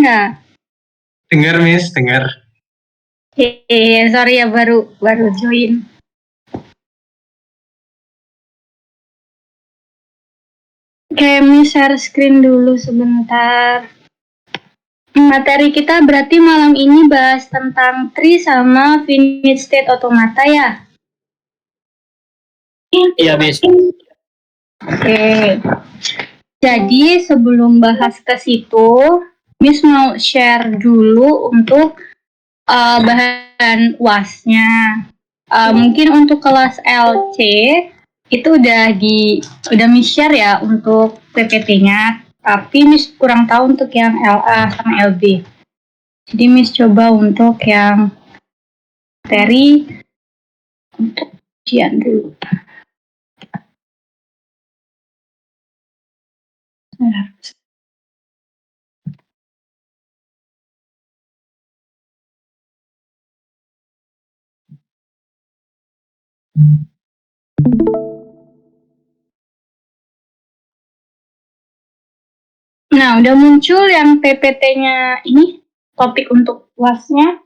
nggak? Dengar, Miss, dengar. Sorry ya, baru join. Oke, Miss share screen dulu sebentar. Materi kita berarti malam ini bahas tentang tree sama finite state automata ya? Iya, Miss. Oke. Jadi sebelum bahas ke situ, Miss mau share dulu untuk bahan UAS-nya. Mungkin untuk kelas LC itu udah Miss share ya untuk PPT-nya, tapi Miss kurang tahu untuk yang LA sama LB. Jadi Miss coba untuk yang materi untuk ujian dulu. Nah, udah muncul yang PPT-nya ini, topik untuk UAS-nya.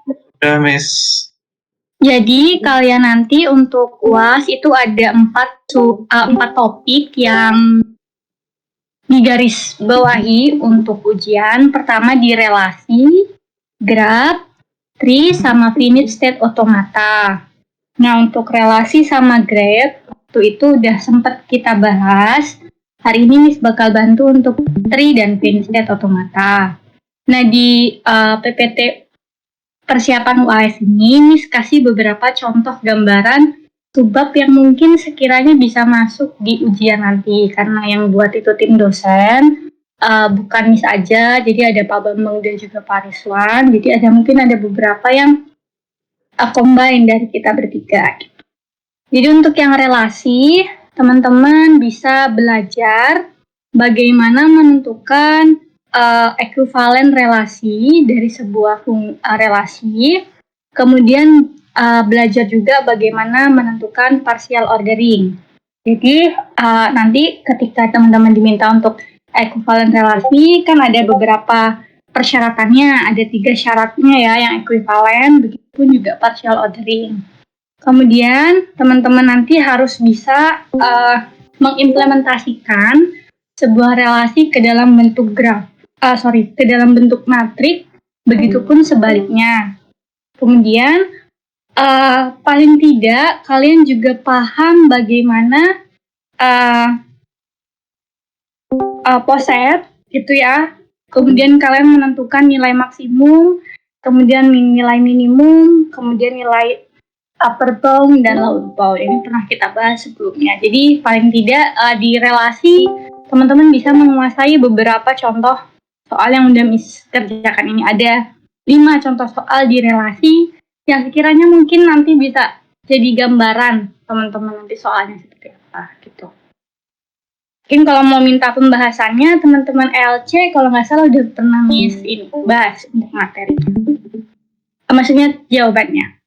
Udah, Miss. Jadi kalian nanti untuk UAS itu ada 4 topik yang digaris bawahi untuk ujian. Pertama di relasi, graph, tree, sama finite state automata. Nah, untuk relasi sama graph, waktu itu udah sempat kita bahas. Hari ini Miss bakal bantu untuk tree dan finite state automata. Nah, di PPT persiapan UAS ini, Miss kasih beberapa contoh gambaran subbab yang mungkin sekiranya bisa masuk di ujian nanti. Karena yang buat itu tim dosen, bukan Miss aja, jadi ada Pak Bambang dan juga Pak Rizwan. Jadi mungkin ada beberapa yang combine dari kita bertiga. Jadi untuk yang relasi, teman-teman bisa belajar bagaimana menentukan ekuivalen relasi dari sebuah relasi, kemudian belajar juga bagaimana menentukan partial ordering. Jadi nanti ketika teman-teman diminta untuk ekuivalen relasi, kan ada beberapa persyaratannya, ada 3 syaratnya ya yang ekuivalen, begitu juga partial ordering. Kemudian teman-teman nanti harus bisa mengimplementasikan sebuah relasi ke dalam bentuk ke dalam bentuk matrik, begitupun sebaliknya. Kemudian paling tidak kalian juga paham bagaimana poset gitu ya. Kemudian kalian menentukan nilai maksimum, kemudian nilai minimum, kemudian nilai upper bound dan lower bound. Ini pernah kita bahas sebelumnya. Jadi paling tidak di relasi teman-teman bisa menguasai beberapa contoh soal yang udah Miss kerjakan ini. Ada 5 contoh soal di relasi yang sekiranya mungkin nanti bisa jadi gambaran teman-teman nanti soalnya seperti apa gitu. Mungkin kalau mau minta pembahasannya teman-teman LC kalau nggak salah udah pernah Miss ini bahas untuk materi. Maksudnya jawabannya.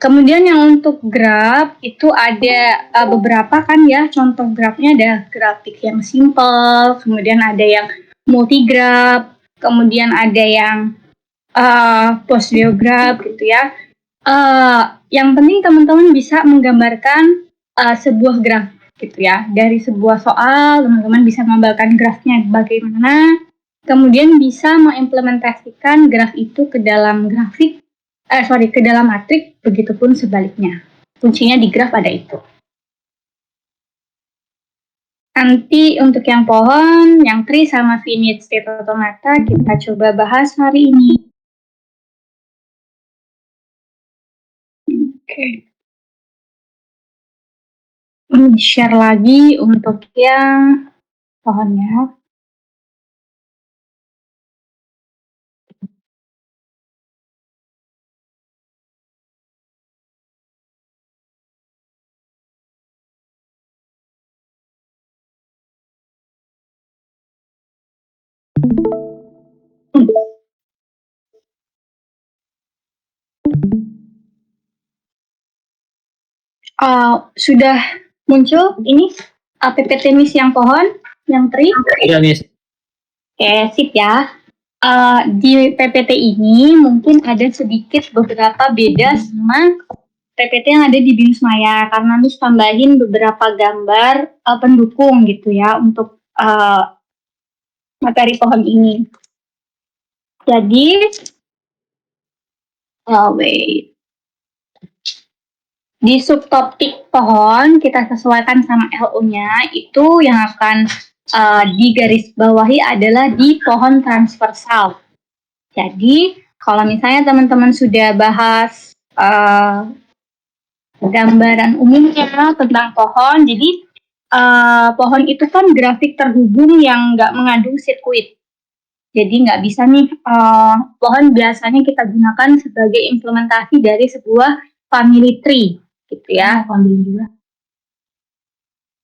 Kemudian yang untuk graf itu ada beberapa kan ya, contoh grafnya ada grafik yang simple, kemudian ada yang multigraf, kemudian ada yang postdiograf gitu ya. Yang penting teman-teman bisa menggambarkan sebuah graf gitu ya. Dari sebuah soal teman-teman bisa memgambarkan grafnya bagaimana, kemudian bisa mengimplementasikan graf itu ke dalam ke dalam matrik, begitupun sebaliknya. Kuncinya di graf ada itu. Nanti untuk yang pohon, yang tree sama finite state automata kita coba bahas hari ini. Oke. Share lagi untuk yang pohonnya. Sudah muncul ini PPT Miss yang pohon, yang tree? Iya, Miss. Oke, sip ya. Di PPT ini mungkin ada sedikit beberapa beda sama PPT yang ada di BINUS Maya karena Miss tambahin beberapa gambar pendukung gitu ya untuk materi pohon ini. Jadi, wait. Di subtopik pohon kita sesuaikan sama LU-nya itu yang akan digarisbawahi adalah di pohon transversal. Jadi, kalau misalnya teman-teman sudah bahas gambaran umumnya tentang pohon, jadi pohon itu kan grafik terhubung yang nggak mengandung sirkuit. Jadi nggak bisa nih, pohon biasanya kita gunakan sebagai implementasi dari sebuah family tree, gitu ya.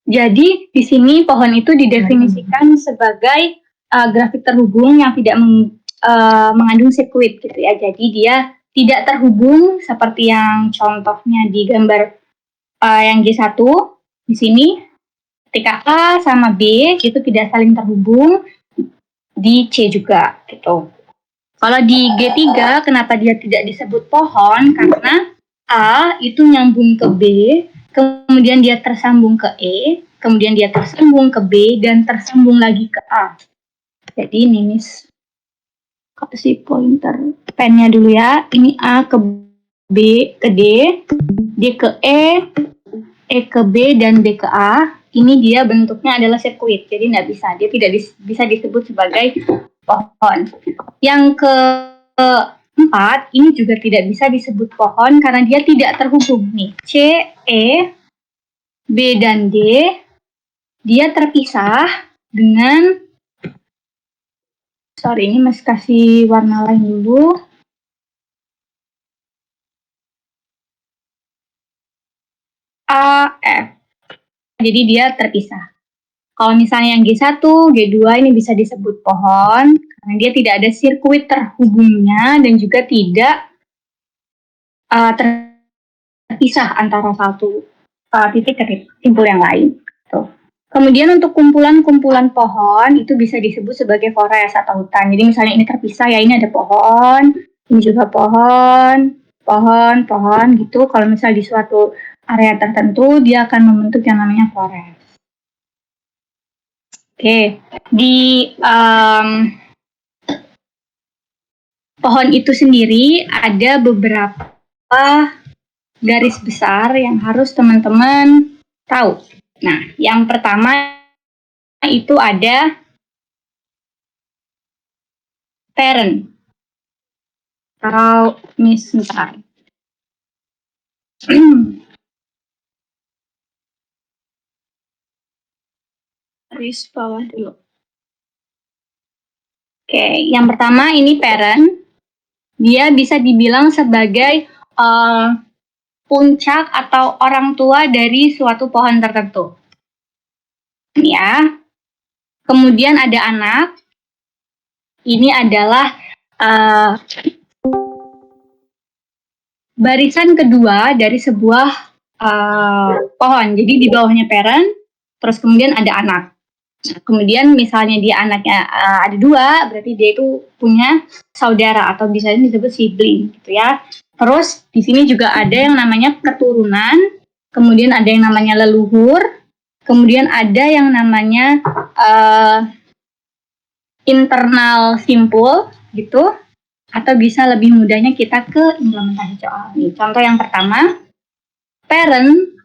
Jadi di sini pohon itu didefinisikan sebagai grafik terhubung yang tidak mengandung sirkuit, gitu ya. Jadi dia tidak terhubung seperti yang contohnya di gambar yang G1 di sini. Ketika A sama B itu tidak saling terhubung, di C juga gitu. Kalau di G3 kenapa dia tidak disebut pohon? Karena A itu nyambung ke B, kemudian dia tersambung ke E, kemudian dia tersambung ke B dan tersambung lagi ke A. Jadi ini Miss kasih pointer pennya dulu ya. Ini A ke B ke D, D ke E ke B dan B ke A. Ini dia bentuknya adalah sirkuit, jadi nggak bisa, dia tidak bisa disebut sebagai pohon. Yang keempat, ini juga tidak bisa disebut pohon karena dia tidak terhubung nih. C, E, B dan D, dia terpisah dengan, sorry ini masih kasih warna lain dulu. A, F. Jadi dia terpisah. Kalau misalnya yang G1, G2 ini bisa disebut pohon karena dia tidak ada sirkuit terhubungnya dan juga tidak terpisah antara satu titik ke simpul yang lain. Tuh. Kemudian untuk kumpulan-kumpulan pohon itu bisa disebut sebagai forest atau hutan. Jadi misalnya ini terpisah ya, ini ada pohon, ini juga pohon, pohon gitu. Kalau misalnya di suatu area tertentu dia akan membentuk yang namanya forest. Oke, di pohon itu sendiri ada beberapa garis besar yang harus teman-teman tahu. Nah, yang pertama itu ada parent atau Miss ntar. Garis bawah dulu. Oke, yang pertama ini parent. Dia bisa dibilang sebagai puncak atau orang tua dari suatu pohon tertentu. Ya. Kemudian ada anak. Ini adalah barisan kedua dari sebuah pohon. Jadi di bawahnya parent, terus kemudian ada anak. Nah, kemudian misalnya dia anaknya ada dua, berarti dia itu punya saudara atau bisa disebut sibling, gitu ya. Terus di sini juga ada yang namanya keturunan, kemudian ada yang namanya leluhur, kemudian ada yang namanya internal simpul, gitu. Atau bisa lebih mudahnya kita ke implementasi soal. Nih, contoh yang pertama, parent,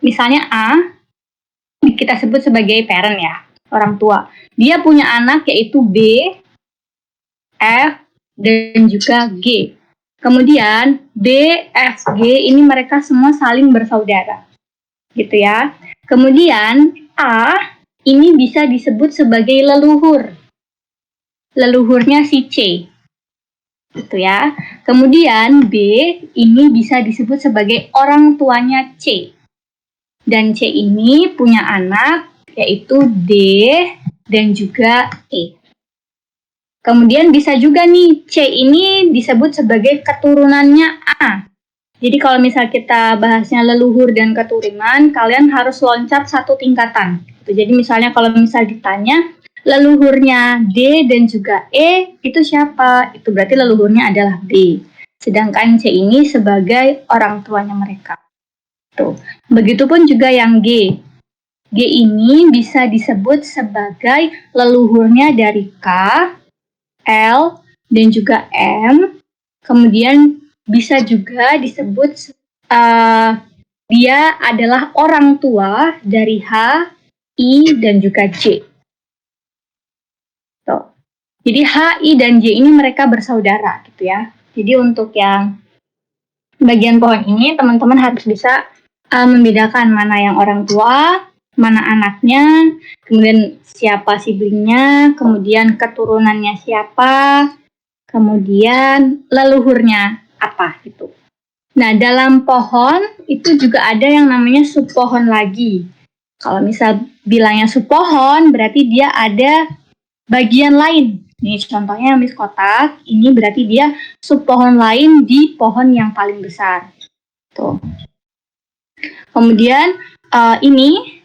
misalnya A, kita sebut sebagai parent ya, orang tua. Dia punya anak yaitu B, F, dan juga G. Kemudian B, F, G ini mereka semua saling bersaudara, gitu ya. Kemudian A ini bisa disebut sebagai leluhur. Leluhurnya si C, gitu ya. Kemudian B ini bisa disebut sebagai orang tuanya C. Dan C ini punya anak yaitu D dan juga E. Kemudian bisa juga nih C ini disebut sebagai keturunannya A. Jadi kalau misal kita bahasnya leluhur dan keturunan, kalian harus loncat satu tingkatan. Jadi misalnya kalau misal ditanya leluhurnya D dan juga E itu siapa? Itu berarti leluhurnya adalah B. Sedangkan C ini sebagai orang tuanya mereka. Tuh. Begitupun juga yang G. G ini bisa disebut sebagai leluhurnya dari K, L, dan juga M. Kemudian bisa juga disebut dia adalah orang tua dari H, I, dan juga J. Tuh. Jadi H, I, dan J ini mereka bersaudara gitu ya. Jadi untuk yang bagian pohon ini teman-teman harus bisa membedakan mana yang orang tua, mana anaknya, kemudian siapa siblingnya, kemudian keturunannya siapa, kemudian leluhurnya apa gitu. Nah, dalam pohon itu juga ada yang namanya subpohon lagi. Kalau misal bilangnya subpohon, berarti dia ada bagian lain. Nih contohnya Miss Kotak, ini berarti dia subpohon lain di pohon yang paling besar. Tuh. Kemudian ini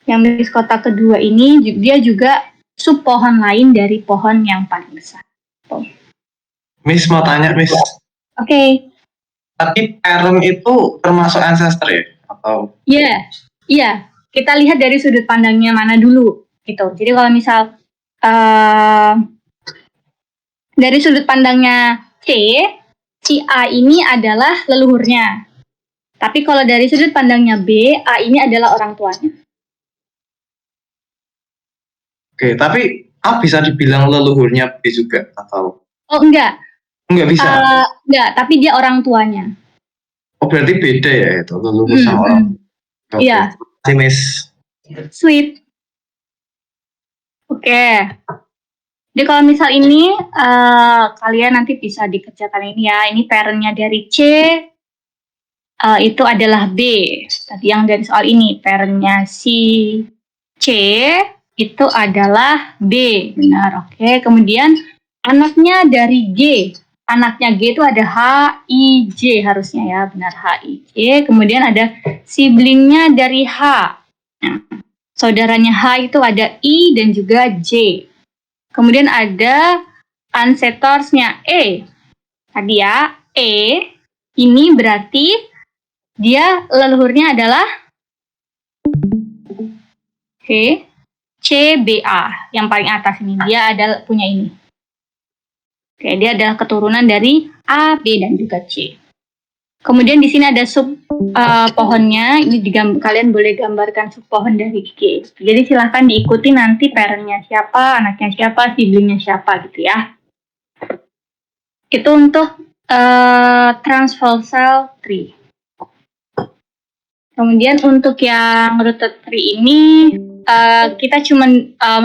yang Miss Kotak kedua ini dia juga subpohon lain dari pohon yang paling besar. Tuh. Miss mau tanya, Miss. Oke. Tapi parent itu termasuk ancestor ya? Atau? Iya. Kita lihat dari sudut pandangnya mana dulu, gitu. Jadi kalau misal dari sudut pandangnya C, si A ini adalah leluhurnya. Tapi kalau dari sudut pandangnya B, A ini adalah orang tuanya. Oke, tapi A bisa dibilang leluhurnya B juga atau? Oh enggak. Enggak bisa. Enggak, tapi dia orang tuanya. Oh berarti beda ya itu leluhur sama orang. Iya. Terima kasih, Miss. Sweet. Oke. Jadi kalau misal ini kalian nanti bisa dikerjakan ini ya. Ini parentnya dari C itu adalah B. Tadi yang dari soal ini parentnya si C itu adalah B. Benar, oke. Kemudian anaknya dari G. Anaknya G itu ada H, I, J harusnya ya. Benar, H, I, J. Kemudian ada siblingnya dari H. Nah, saudaranya H itu ada I dan juga J. Kemudian ada ancestors-nya E. Tadi ya, E. Ini berarti dia leluhurnya adalah CBA. Yang paling atas ini. Dia adalah punya ini. Oke, dia adalah keturunan dari A, B, dan juga C. Kemudian di sini ada sub pohonnya. Ini kalian boleh gambarkan sub pohon dari G. Jadi silahkan diikuti nanti parentnya siapa, anaknya siapa, siblingnya siapa gitu ya. Itu untuk transversal tree. Kemudian untuk yang rooted tree ini kita cuma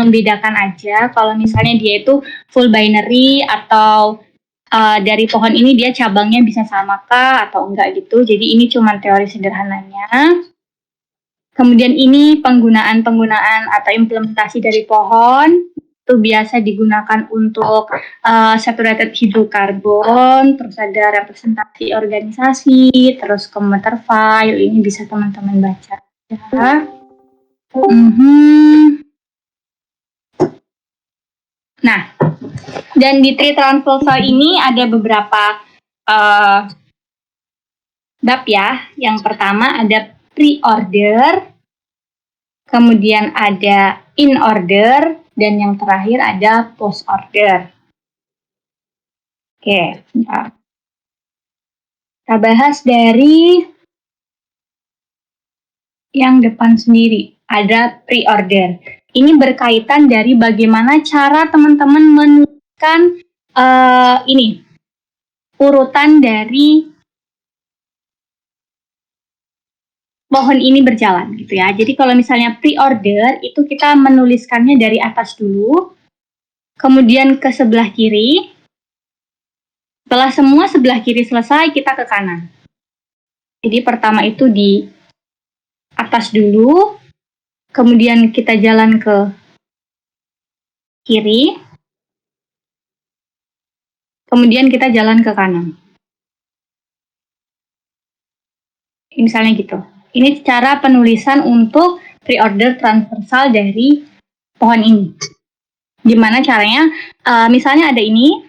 membedakan aja kalau misalnya dia itu full binary atau dari pohon ini dia cabangnya bisa sama kah atau enggak gitu. Jadi ini cuma teori sederhananya. Kemudian ini penggunaan atau implementasi dari pohon itu biasa digunakan untuk saturated hydrocarbon, terus ada representasi organisasi, terus komputer file, ini bisa teman-teman baca. Ya. Nah, dan di tree transversal ini ada beberapa bab ya. Yang pertama ada pre-order, kemudian ada in order, dan yang terakhir ada post order. Oke, bentar. Kita bahas dari yang depan sendiri. Ada pre-order. Ini berkaitan dari bagaimana cara teman-teman menuliskan ini urutan dari pohon ini berjalan gitu ya. Jadi kalau misalnya pre-order itu kita menuliskannya dari atas dulu, kemudian ke sebelah kiri. Setelah semua sebelah kiri selesai, kita ke kanan. Jadi pertama itu di atas dulu, kemudian kita jalan ke kiri, kemudian kita jalan ke kanan. Misalnya gitu. Ini cara penulisan untuk pre-order transversal dari pohon ini. Gimana caranya? Misalnya ada ini,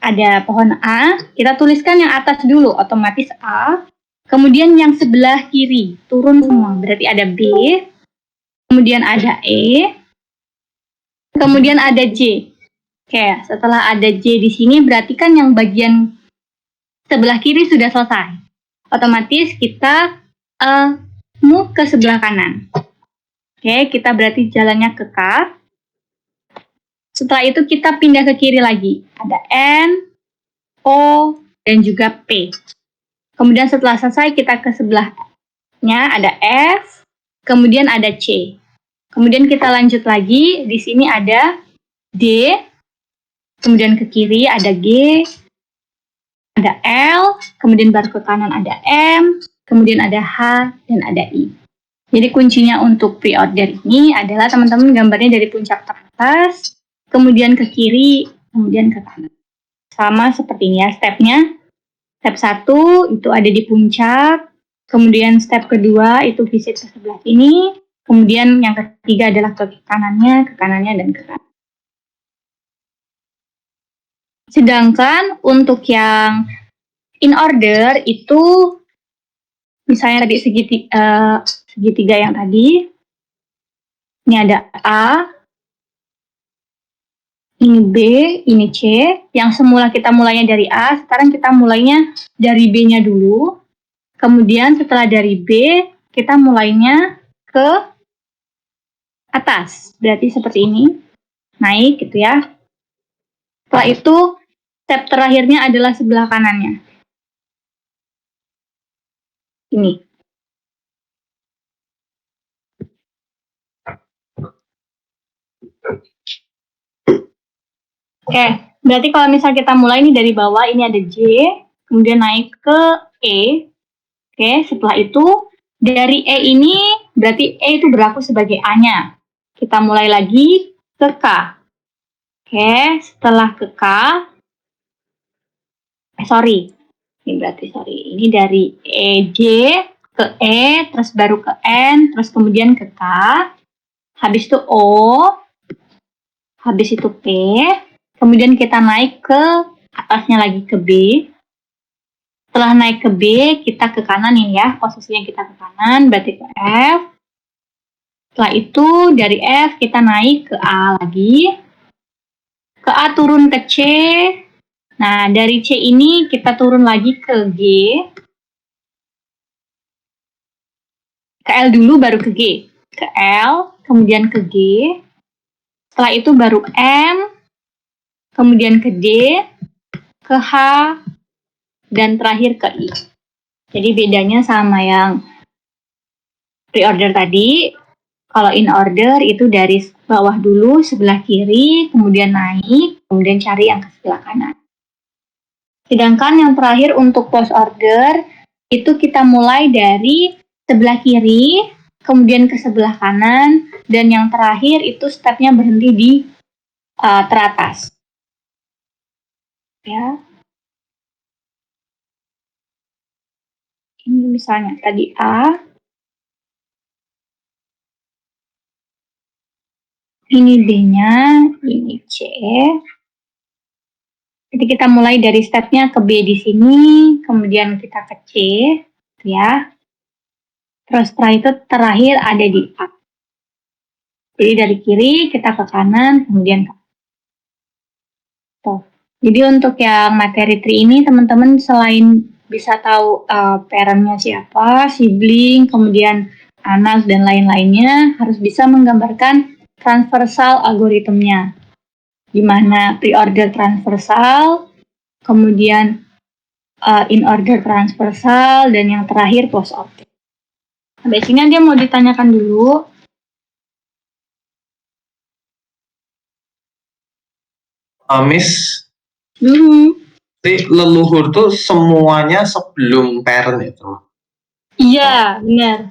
ada pohon A, kita tuliskan yang atas dulu, otomatis A. Kemudian yang sebelah kiri, turun semua. Berarti ada B, kemudian ada E, kemudian ada J. Oke, setelah ada J di sini, berarti kan yang bagian sebelah kiri sudah selesai. Otomatis kita move ke sebelah kanan. Oke, kita berarti jalannya ke K. Setelah itu kita pindah ke kiri lagi. Ada N, O, dan juga P. Kemudian setelah selesai kita ke sebelahnya ada F, kemudian ada C. Kemudian kita lanjut lagi, di sini ada D, kemudian ke kiri ada G, ada L, kemudian baru ke kanan ada M, kemudian ada H, dan ada I. Jadi kuncinya untuk pre-order ini adalah teman-teman gambarnya dari puncak ke atas, kemudian ke kiri, kemudian ke kanan. Sama seperti ini ya stepnya. Step 1 itu ada di puncak, kemudian step kedua itu visit ke sebelah sini, kemudian yang ketiga adalah ke kanannya, dan ke kanan. Sedangkan untuk yang in order itu, misalnya tadi segitiga yang tadi, ini ada A, ini B, ini C, yang semula kita mulainya dari A, sekarang kita mulainya dari B-nya dulu, kemudian setelah dari B, kita mulainya ke atas, berarti seperti ini, naik gitu ya. Setelah itu, step terakhirnya adalah sebelah kanannya. Ini. Oke, berarti kalau misal kita mulai ini dari bawah, ini ada J, kemudian naik ke E. Oke, setelah itu, dari E ini, berarti E itu berlaku sebagai A-nya. Kita mulai lagi ke K. Oke, setelah ke K, ini dari EJ ke E, terus baru ke N, terus kemudian ke K, habis itu O, habis itu P, kemudian kita naik ke atasnya lagi ke B. Setelah naik ke B, kita ke kanan ini ya, posisinya kita ke kanan, berarti ke F. Setelah itu dari F kita naik ke A lagi, ke A turun ke C. Nah, dari C ini kita turun lagi ke G, ke L dulu baru ke G, ke L, kemudian ke G, setelah itu baru M, kemudian ke D, ke H, dan terakhir ke I. Jadi bedanya sama yang pre-order tadi, kalau in order itu dari bawah dulu, sebelah kiri, kemudian naik, kemudian cari yang ke sebelah kanan. Sedangkan yang terakhir untuk post order, itu kita mulai dari sebelah kiri, kemudian ke sebelah kanan, dan yang terakhir itu stepnya berhenti di teratas. Ya. Ini misalnya tadi A, ini B-nya, ini C. Jadi kita mulai dari stepnya ke B di sini, kemudian kita ke C, ya. Terus setelah itu terakhir ada di A. Jadi dari kiri kita ke kanan, kemudian ke tuh. Jadi untuk yang materi tree ini teman-teman selain bisa tahu parentnya siapa, sibling, kemudian anak dan lain-lainnya, harus bisa menggambarkan transversal algoritmnya. Di mana pre-order transversal, kemudian in order transversal, dan yang terakhir post order. Sampai sini dia mau ditanyakan dulu. Miss, Jadi leluhur tuh semuanya sebelum parent itu. Iya, benar.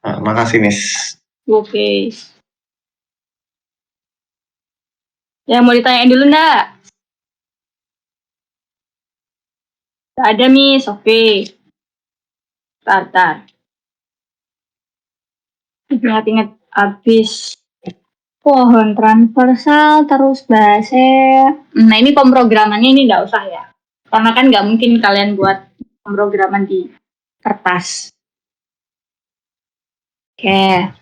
Nah, makasih Miss. Oke. Ya, mau ditanyain dulu enggak? Enggak ada, Miss. Oke. Tar. Ingat-ingat habis pohon transversal, terus base. Nah, ini pemrogramannya ini nggak usah ya. Karena kan nggak mungkin kalian buat pemrograman di kertas. Oke.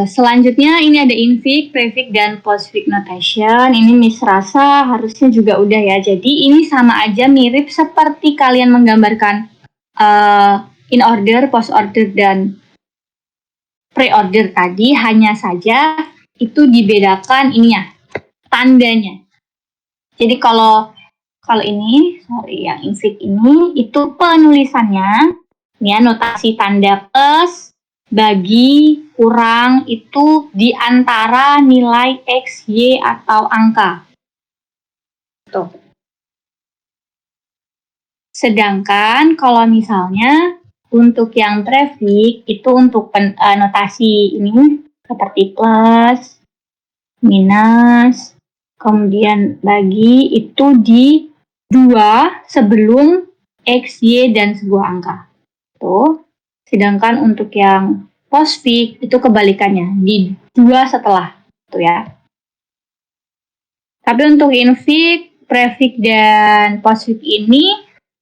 Selanjutnya ini ada infix, prefix, dan postfix notation. Ini Miss rasa harusnya juga udah ya. Jadi ini sama aja mirip seperti kalian menggambarkan in order, post order, dan pre-order tadi. Hanya saja itu dibedakan ininya, tandanya. Jadi kalau ini, yang infix ini, itu penulisannya, ya notasi tanda plus, bagi, kurang, itu di antara nilai X, Y, atau angka. Tuh. Sedangkan kalau misalnya untuk yang prefix, itu untuk notasi ini, seperti plus, minus, kemudian bagi, itu di 2 sebelum X, Y, dan sebuah angka. Tuh. Sedangkan untuk yang postfix itu kebalikannya, di 2 setelah. Tuh ya. Tapi untuk infix, prefix, dan postfix ini,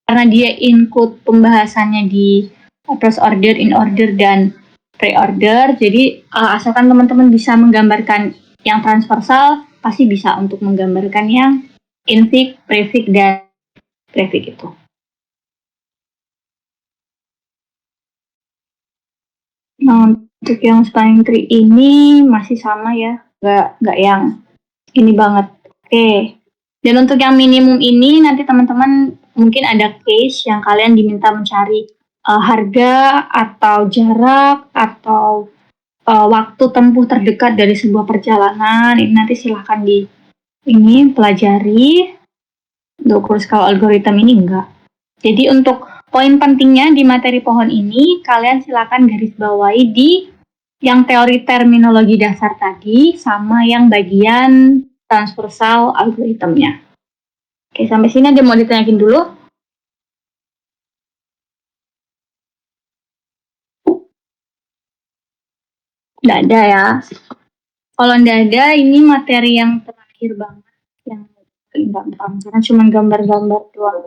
karena dia include pembahasannya di first order, in order, dan pre-order, jadi asalkan teman-teman bisa menggambarkan yang transversal, pasti bisa untuk menggambarkan yang infix, prefix, dan prefix itu. Nah, untuk yang spanning tree ini masih sama ya, nggak yang ini banget. Oke. Dan untuk yang minimum ini nanti teman-teman mungkin ada case yang kalian diminta mencari harga atau jarak atau waktu tempuh terdekat dari sebuah perjalanan. Ini nanti silahkan ini pelajari. Untuk Kruskal algorithm ini enggak. Jadi untuk poin pentingnya di materi pohon ini, kalian silakan garis bawahi di yang teori terminologi dasar tadi sama yang bagian transversal algoritmnya. Oke, sampai sini ada mau ditanyakin dulu? Nggak ada ya. Kalau nggak ada, ini materi yang terakhir banget, yang paling gampang, karena cuma gambar-gambar doang.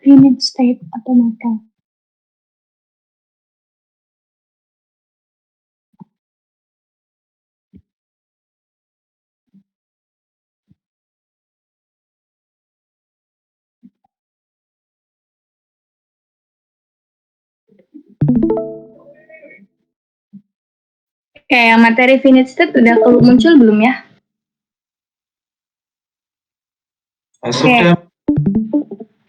Finite state automata. Kayak materi finite state udah muncul belum ya? Sudah.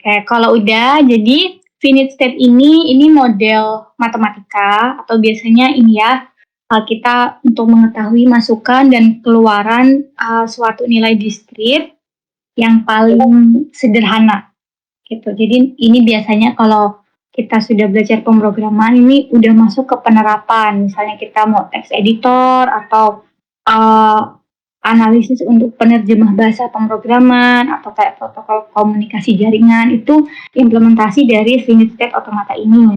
Oke, kalau udah, jadi finite state ini model matematika atau biasanya ini ya, kita untuk mengetahui masukan dan keluaran suatu nilai diskrit yang paling sederhana. Gitu. Jadi ini biasanya kalau kita sudah belajar pemrograman ini udah masuk ke penerapan. Misalnya kita mau text editor atau analisis untuk penerjemah bahasa pemrograman atau kayak protokol komunikasi jaringan, itu implementasi dari finite state automata ini.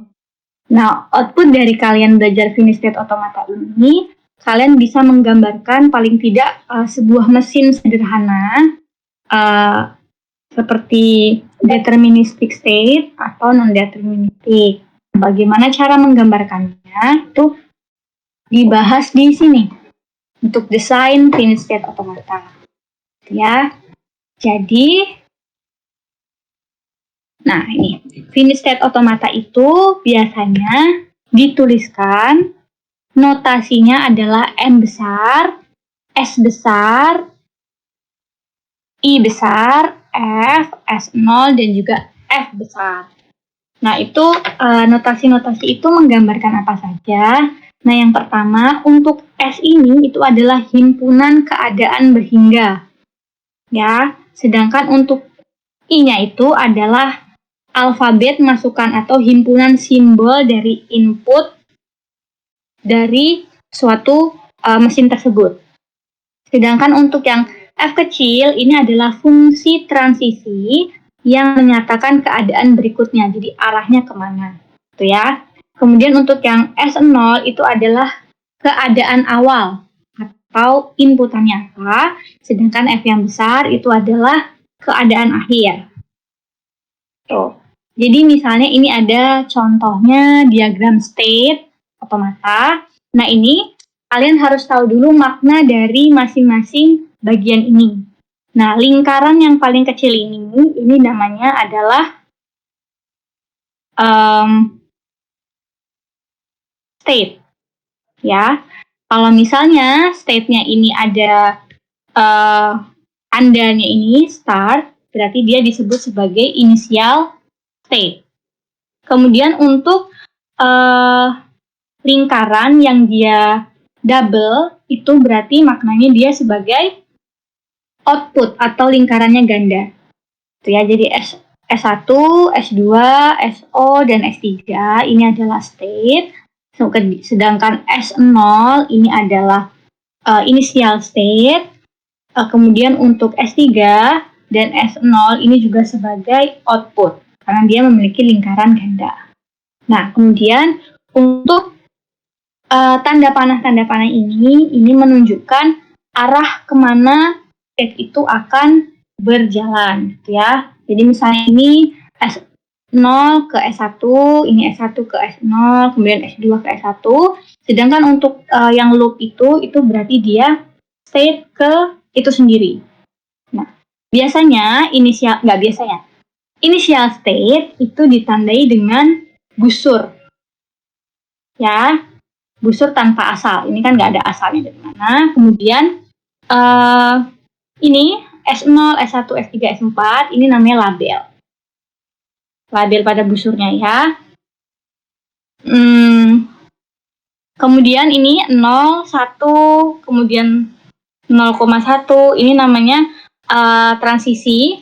Nah, output dari kalian belajar finite state automata ini, kalian bisa menggambarkan paling tidak sebuah mesin sederhana seperti deterministic state atau non-deterministic. Bagaimana cara menggambarkannya itu dibahas di sini untuk desain finite state automata. Ya, jadi, nah ini finite state automata itu biasanya dituliskan notasinya adalah M besar, S besar, I besar, F, S0, dan juga F besar. Nah, itu notasi-notasi itu menggambarkan apa saja. Nah, yang pertama, untuk S ini itu adalah himpunan keadaan berhingga. Ya, sedangkan untuk I-nya itu adalah alfabet masukan atau himpunan simbol dari input dari suatu mesin tersebut. Sedangkan untuk yang F kecil ini adalah fungsi transisi yang menyatakan keadaan berikutnya, jadi arahnya kemana, gitu ya. Kemudian untuk yang S0 itu adalah keadaan awal atau inputannya apa, sedangkan F yang besar itu adalah keadaan akhir. Tuh. Jadi misalnya ini ada contohnya diagram state otomata. Nah ini kalian harus tahu dulu makna dari masing-masing bagian ini. Nah, lingkaran yang paling kecil ini namanya adalah state, ya. Kalau misalnya state-nya ini ada tandanya ini start, berarti dia disebut sebagai initial state. Kemudian untuk lingkaran yang dia double itu berarti maknanya dia sebagai output atau lingkarannya ganda. Itu ya, jadi S1, S2, SO, dan S3 ini adalah state. Sedangkan S0 ini adalah initial state. Kemudian untuk S3 dan S0 ini juga sebagai output karena dia memiliki lingkaran ganda. Nah, kemudian untuk tanda panah ini menunjukkan arah kemana state itu akan berjalan, gitu ya. Jadi misalnya ini S0 ke S1, ini S1 ke S0, kemudian S2 ke S1. Sedangkan untuk yang loop itu berarti dia state ke itu sendiri. Nah, biasanya initial state itu ditandai dengan busur. Ya, busur tanpa asal. Ini kan nggak ada asalnya dari mana. Kemudian ini S0, S1, S3, S4 ini namanya label. Label pada busurnya ya. Kemudian ini 0, 1, kemudian 0,1 ini namanya transisi.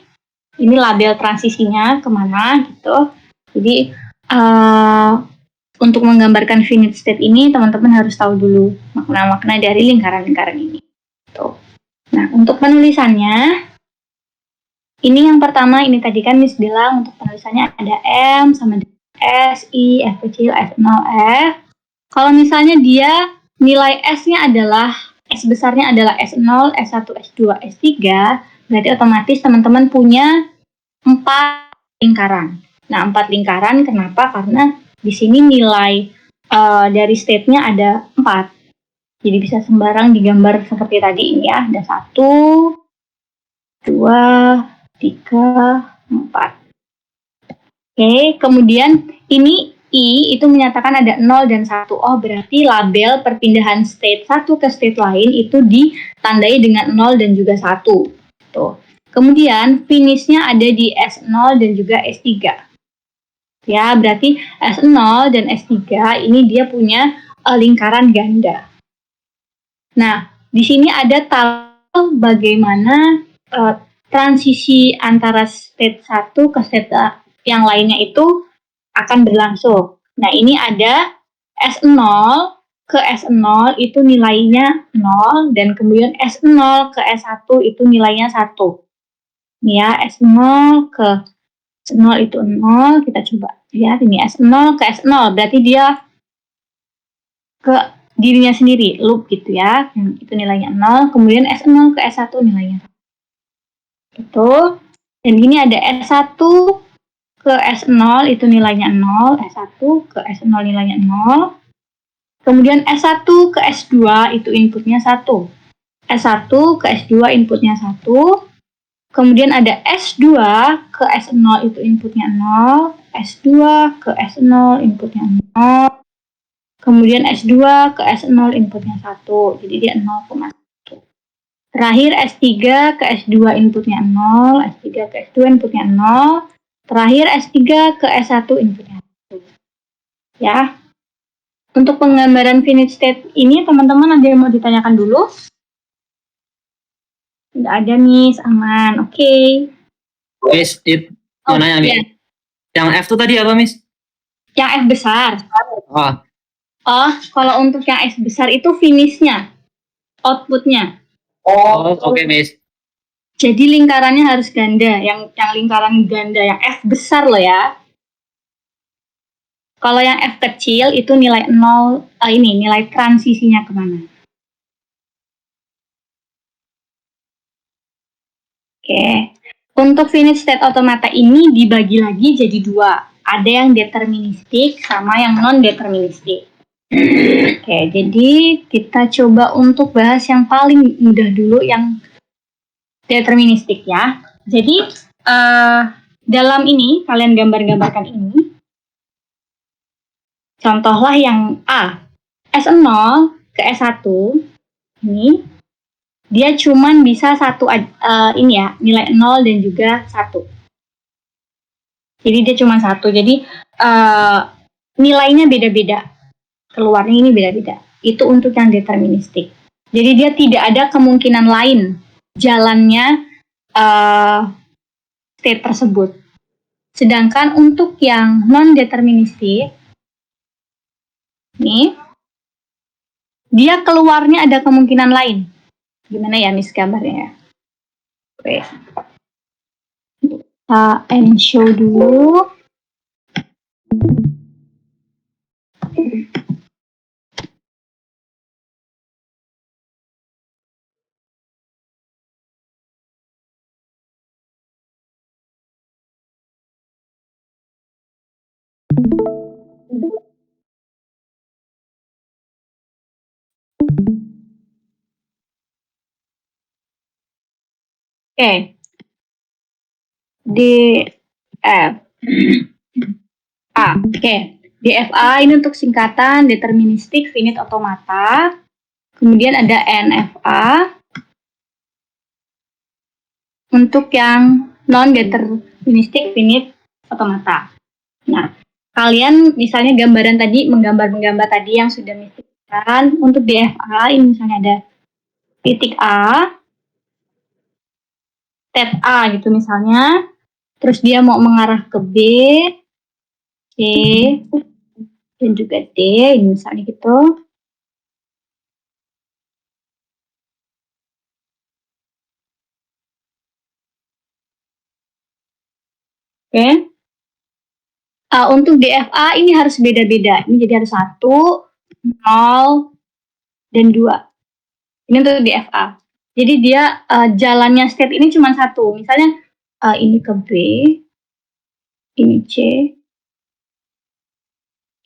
Ini label transisinya kemana gitu. Jadi untuk menggambarkan finite state ini teman-teman harus tahu dulu makna-makna dari lingkaran-lingkaran ini. Tuh. Nah, untuk penulisannya ini yang pertama, ini tadi kan Miss bilang untuk penulisannya ada M sama S, I, F kecil, F 0, F. Kalau misalnya dia nilai S-nya adalah, S besarnya adalah S0, S1, S2, S3, berarti otomatis teman-teman punya 4 lingkaran. Nah, 4 lingkaran kenapa? Karena di sini nilai dari state-nya ada 4. Jadi bisa sembarang digambar seperti tadi ini ya. Ada 1, 2, 3, 4. Oke, kemudian ini I itu menyatakan ada 0 dan 1. Oh, berarti label perpindahan state satu ke state lain itu ditandai dengan 0 dan juga 1. Tuh. Kemudian finish-nya ada di S0 dan juga S3. Ya, berarti S0 dan S3 ini dia punya lingkaran ganda. Nah, di sini ada tabel bagaimana transisi antara state 1 ke state yang lainnya itu akan berlangsung. Nah, ini ada S0 ke S0 itu nilainya 0, dan kemudian S0 ke S1 itu nilainya 1. Ini ya, S0 ke S0 itu 0, kita coba lihat ini S0 ke S0, berarti dia ke dirinya sendiri, loop gitu ya, itu nilainya 0, kemudian S0 ke S1 nilainya 1. Itu, dan ini ada S1 ke S0 itu nilainya 0, S1 ke S0 nilainya 0, kemudian S1 ke S2 itu inputnya 1, S1 ke S2 inputnya 1, kemudian ada S2 ke S0 itu inputnya 0, S2 ke S0 inputnya 0, kemudian S2 ke S0 inputnya 1, jadi dia 0,1. Terakhir S3 ke S2 inputnya 0, S3 ke S2 inputnya 0, terakhir S3 ke S1 inputnya 1. Ya. Untuk penggambaran finite state ini teman-teman ada yang mau ditanyakan dulu? Tidak ada, Miss, aman. Oke. Okay. Miss, mau nanya nih. Yeah. Yang F itu tadi apa, Miss? Yang F besar. Oh, kalau untuk yang F besar itu finish-nya, output-nya. Oh, oke, Miss. Jadi lingkarannya harus ganda, yang lingkaran ganda yang F besar loh ya. Kalau yang F kecil itu nilai 0, ini nilai transisinya kemana. Oke. Untuk finite state automata ini dibagi lagi jadi dua. Ada yang deterministik sama yang non-deterministik. Oke, jadi kita coba untuk bahas yang paling mudah dulu, yang deterministik ya. Jadi dalam ini kalian gambarkan ini. Contohlah yang A, S0 ke S1 ini dia cuman bisa satu ini ya, nilai 0 dan juga 1. Jadi dia cuma satu. Jadi nilainya beda-beda. Keluarnya ini beda-beda. Itu untuk yang deterministik. Jadi dia tidak ada kemungkinan lain jalannya state tersebut. Sedangkan untuk yang non-deterministik, nih, dia keluarnya ada kemungkinan lain. Gimana ya Miss gambarnya? Oke. Kita end show dulu. Oke. DFA. Oke. DFA ini untuk singkatan deterministik finite automata. Kemudian ada NFA untuk yang non-deterministik finite automata. Nah, kalian misalnya gambaran tadi, menggambar tadi yang sudah mistikkan, untuk DFA ini misalnya ada titik A, state A gitu misalnya, terus dia mau mengarah ke B, C, dan juga D, ini misalnya gitu. Oke. Untuk DFA ini harus beda-beda. Ini jadi harus 1, 0, dan 2. Ini untuk DFA. Jadi dia jalannya state ini cuma satu. Misalnya ini ke B, ini C,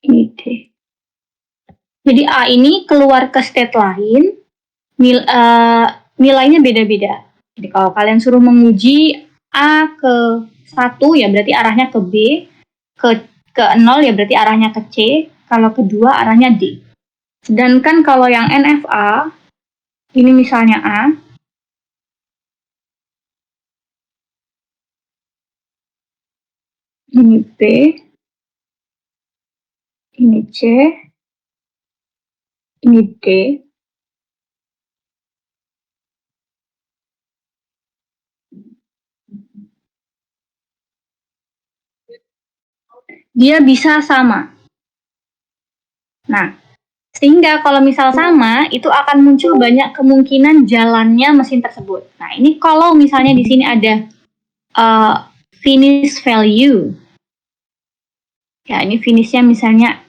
ini D. Jadi A ini keluar ke state lain, nilainya beda-beda. Jadi kalau kalian suruh menguji A ke 1 ya berarti arahnya ke B, ke 0 ya berarti arahnya ke C, kalau kedua arahnya D. Sedangkan kalau yang NFA, ini misalnya A, ini B, ini C, ini D. Dia bisa sama. Nah, sehingga kalau misal sama, itu akan muncul banyak kemungkinan jalannya mesin tersebut. Nah, ini kalau misalnya di sini ada finish value. Ya, ini finishnya misalnya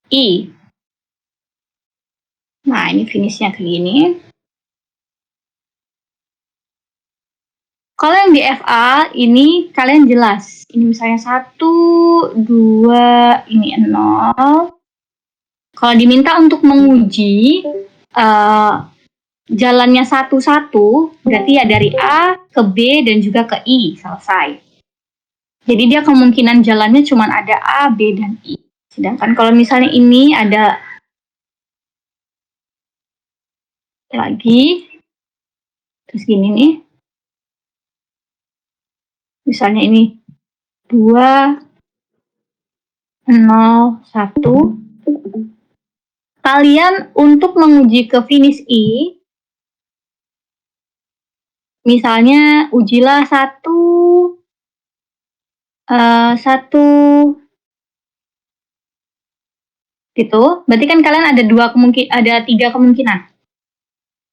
I. Nah, ini finishnya kayak gini. Kalau yang di FA, ini kalian jelas. Ini misalnya 1, 2, ini 0. Kalau diminta untuk menguji jalannya satu-satu, berarti ya dari A ke B dan juga ke I, selesai. Jadi dia kemungkinan jalannya cuma ada A, B, dan I. Sedangkan kalau misalnya ini ada lagi, terus gini nih. Misalnya ini 2, 0, 1. Kalian untuk menguji ke finish I, misalnya ujilah 1, 1, gitu. Berarti kan kalian ada 3 kemungkinan.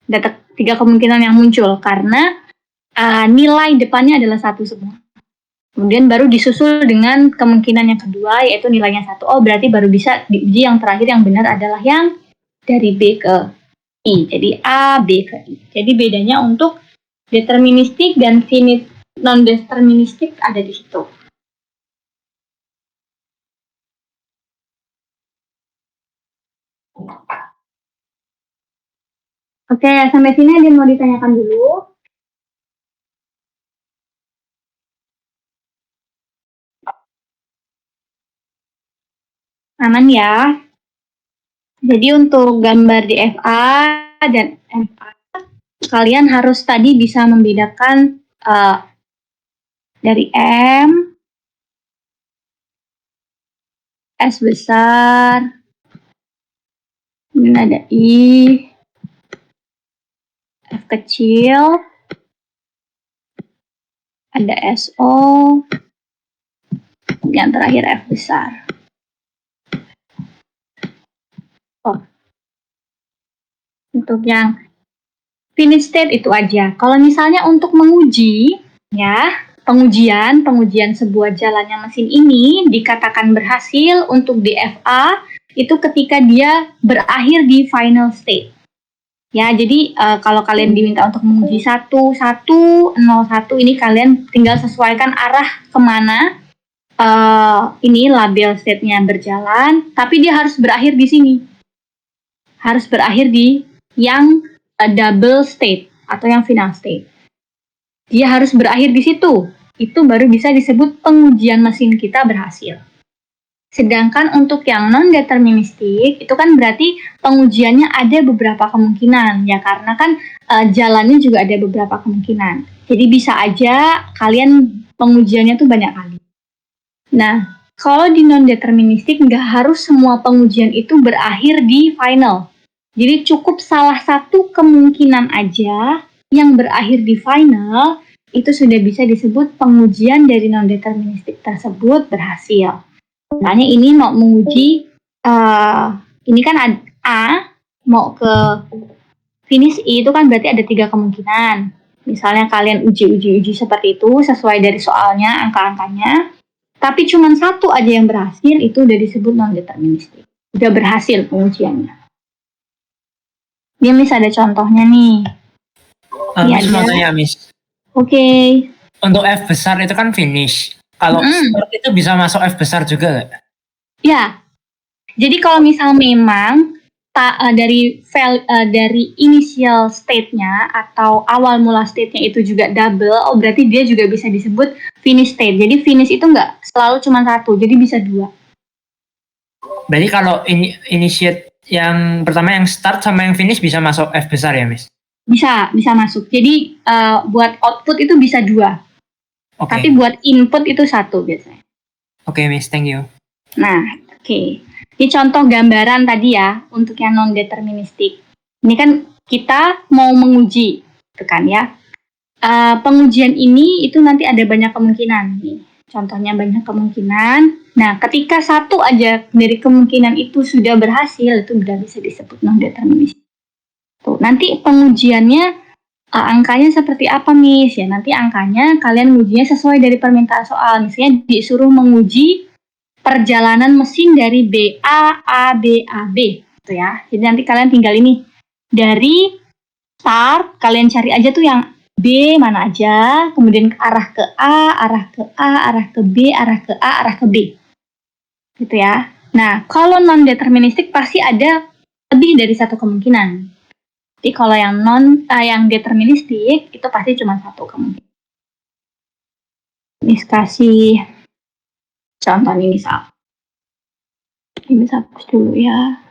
Ada Tiga kemungkinan yang muncul karena nilai depannya adalah 1 semua. Kemudian baru disusul dengan kemungkinan yang kedua, yaitu nilainya 1. Oh, berarti baru bisa diuji yang terakhir yang benar adalah yang dari B ke I. Jadi A, B ke I. Jadi bedanya untuk deterministik dan non-deterministik ada di situ. Oke, sampai sini ada yang mau ditanyakan dulu? Aman ya? Jadi untuk gambar di FA dan FA, kalian harus tadi bisa membedakan dari M, S besar, kemudian ada I, F kecil, ada SO, yang terakhir F besar. Oh, untuk yang finish state itu aja. Kalau misalnya untuk menguji, ya, pengujian sebuah jalannya mesin ini dikatakan berhasil untuk DFA itu ketika dia berakhir di final state. Ya, jadi kalau kalian diminta untuk menguji 1, 0, 1, ini kalian tinggal sesuaikan arah kemana ini label state-nya berjalan, tapi dia harus berakhir di sini. Harus berakhir di yang double state atau yang final state. Dia harus berakhir di situ. Itu baru bisa disebut pengujian mesin kita berhasil. Sedangkan untuk yang non-deterministik, itu kan berarti pengujiannya ada beberapa kemungkinan, ya karena kan jalannya juga ada beberapa kemungkinan. Jadi bisa aja kalian pengujiannya tuh banyak kali. Nah, kalau di non-deterministik nggak harus semua pengujian itu berakhir di final. Jadi cukup salah satu kemungkinan aja yang berakhir di final, itu sudah bisa disebut pengujian dari non-deterministik tersebut berhasil. Misalnya ini mau menguji, ini kan A, mau ke finish I itu kan berarti ada 3 kemungkinan. Misalnya kalian uji seperti itu sesuai dari soalnya, angka-angkanya. Tapi cuma 1 aja yang berhasil, itu udah disebut non-deterministik. Udah berhasil pengujiannya. Ini Miss ada contohnya nih. Miss mau tanya Miss. Oke. Untuk F besar itu kan finish. Kalau start itu bisa masuk F besar juga nggak? Ya. Jadi kalau misal memang dari initial state-nya atau awal mula state-nya itu juga double, oh berarti dia juga bisa disebut finish state. Jadi finish itu nggak selalu cuma 1, jadi bisa 2. Berarti kalau initiate yang pertama yang start sama yang finish bisa masuk F besar ya, Miss? Bisa masuk. Jadi buat output itu bisa 2. Okay. Tapi buat input itu 1 biasanya. Oke, Miss, thank you. Nah, oke. Ini contoh gambaran tadi ya untuk yang non-deterministik. Ini kan kita mau menguji, gitu kan ya. Pengujian ini itu nanti ada banyak kemungkinan nih. Contohnya banyak kemungkinan. Nah, ketika 1 aja dari kemungkinan itu sudah berhasil, itu sudah bisa disebut non-deterministik. Tuh, nanti pengujiannya angkanya seperti apa, Miss? Ya, nanti angkanya kalian mengujinya sesuai dari permintaan soal. Misalnya disuruh menguji perjalanan mesin dari BA, B, gitu ya. Jadi nanti kalian tinggal ini. Dari start, kalian cari aja tuh yang B mana aja, kemudian arah ke A, arah ke A, arah ke B, arah ke A, arah ke B. Gitu ya. Nah, kalau non-deterministik pasti ada lebih dari 1 kemungkinan. Jadi kalau yang deterministik itu pasti cuma 1 kemungkinan. Ini kasih contoh ini misal. Ini hapus dulu ya.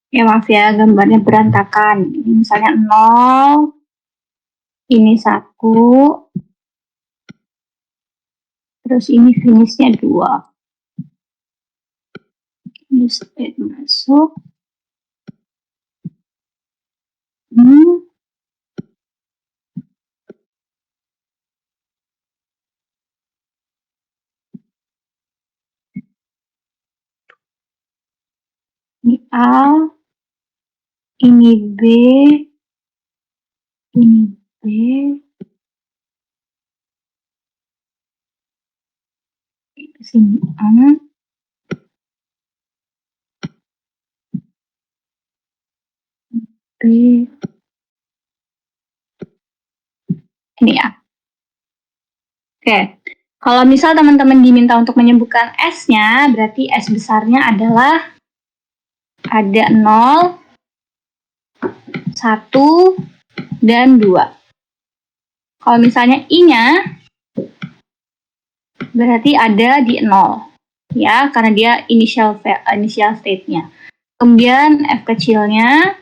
Ya maaf ya, gambarnya berantakan. Ini misalnya 0, ini 1, terus ini finishnya 2. Ini state masuk. Ini A, ini B, ini B, sini A, B, ini A. Oke, kalau misal teman-teman diminta untuk menyebutkan S-nya, berarti S besarnya adalah ada 0, 1, dan 2. Kalau misalnya I-nya, berarti ada di 0. Ya, karena dia initial state-nya. Kemudian F kecilnya,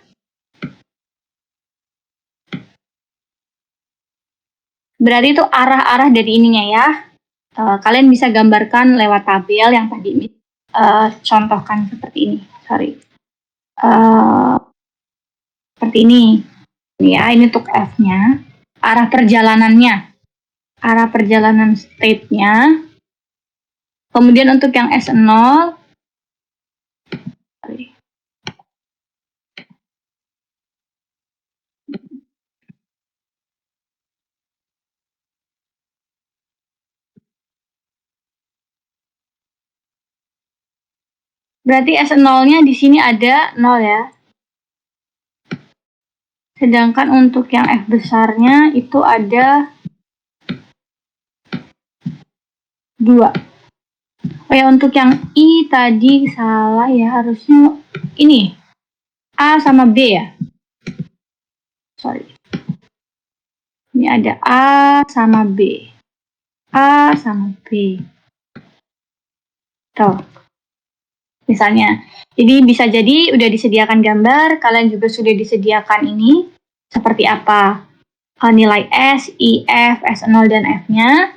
berarti itu arah-arah dari ininya ya. Kalian bisa gambarkan lewat tabel yang tadi ini contohkan seperti ini. Seperti ini. Ya, ini untuk F-nya. Arah perjalanannya. Arah perjalanan state-nya. Kemudian untuk yang S0, berarti S0-nya di sini ada 0 ya. Sedangkan untuk yang F besarnya itu ada 2. Oh ya, untuk yang I tadi salah ya, harusnya ini A sama B ya. Sorry. Ini ada A sama B. A sama B. Tuh. Misalnya. Jadi bisa jadi udah disediakan gambar, kalian juga sudah disediakan ini seperti apa nilai S, I, F, S0 dan F-nya.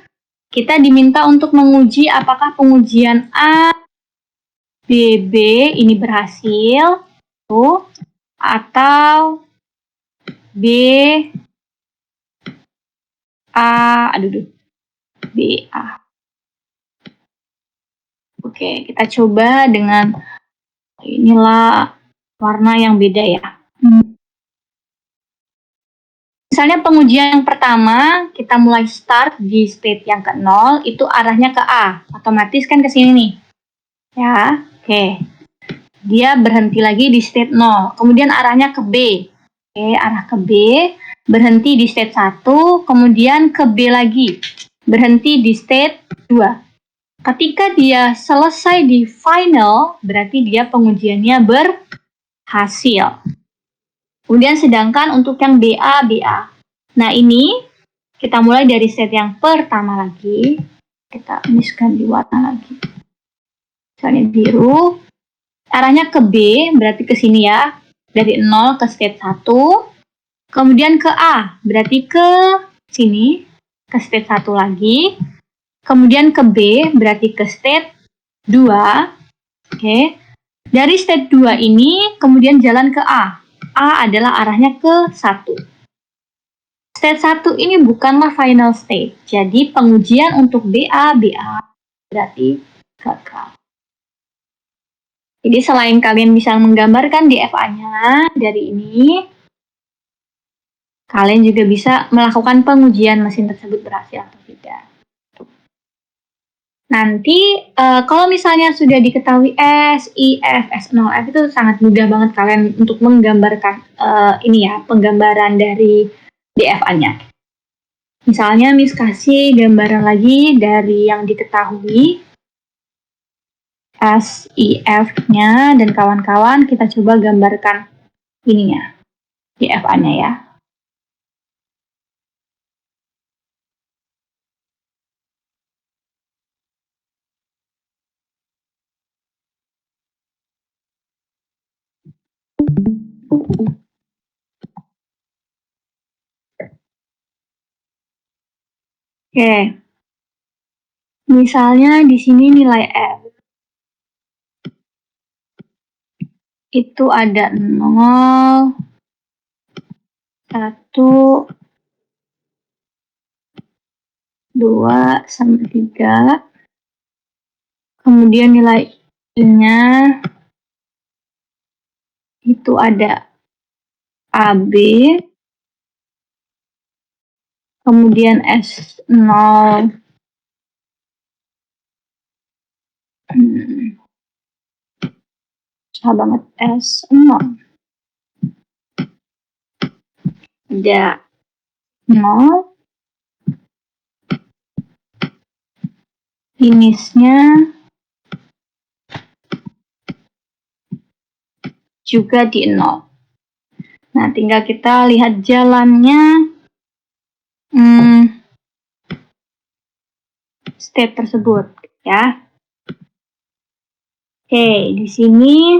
Kita diminta untuk menguji apakah pengujian A, B, B ini berhasil tuh, atau B, A, B, A. Oke, kita coba dengan inilah warna yang beda ya. Misalnya pengujian yang pertama, kita mulai start di state yang ke-0, itu arahnya ke A. Otomatis kan ke sini nih. Ya, oke. Dia berhenti lagi di state 0. Kemudian arahnya ke B. Oke, arah ke B. Berhenti di state 1, kemudian ke B lagi. Berhenti di state 2. Ketika dia selesai di final, berarti dia pengujiannya berhasil. Kemudian sedangkan untuk yang BA, BA. Nah ini, kita mulai dari set yang pertama lagi. Kita miskan di warna lagi. Misalnya biru. Arahnya ke B, berarti ke sini ya. Dari 0 ke state 1. Kemudian ke A, berarti ke sini. Ke state 1 lagi. Kemudian ke B, berarti ke state 2. Oke. Dari state 2 ini, kemudian jalan ke A. A adalah arahnya ke 1. State 1 ini bukanlah final state. Jadi pengujian untuk BA berarti gagal. Jadi selain kalian bisa menggambarkan di FA-nya dari ini, kalian juga bisa melakukan pengujian mesin tersebut berhasil atau tidak. Nanti kalau misalnya sudah diketahui S, I, F, S0, F itu sangat mudah banget kalian untuk menggambarkan ini ya, penggambaran dari DFA-nya. Misalnya Miss kasih gambaran lagi dari yang diketahui S, I, F-nya dan kawan-kawan, kita coba gambarkan ininya, DFA-nya ya. Oke. Misalnya di sini nilai F itu ada 0, 1, 2, sampai 3. Kemudian nilai I-nya itu ada AB, kemudian S0, susah banget, S0, ada 0, finishnya juga di 0. Nah, tinggal kita lihat jalannya state tersebut, ya. Oke, di sini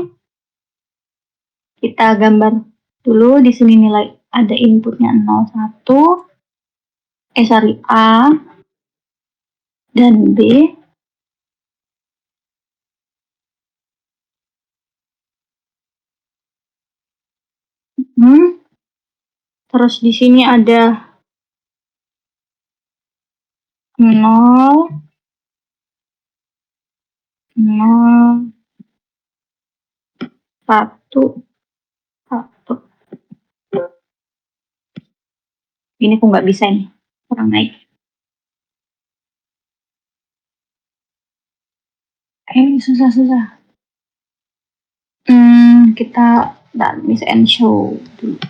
kita gambar dulu. Di sini nilai ada inputnya 01, A dan B. Terus di sini ada 0, 0, 1, 1. Ini kok nggak bisa nih, kurang naik. Susah. Kita miss and show dulu.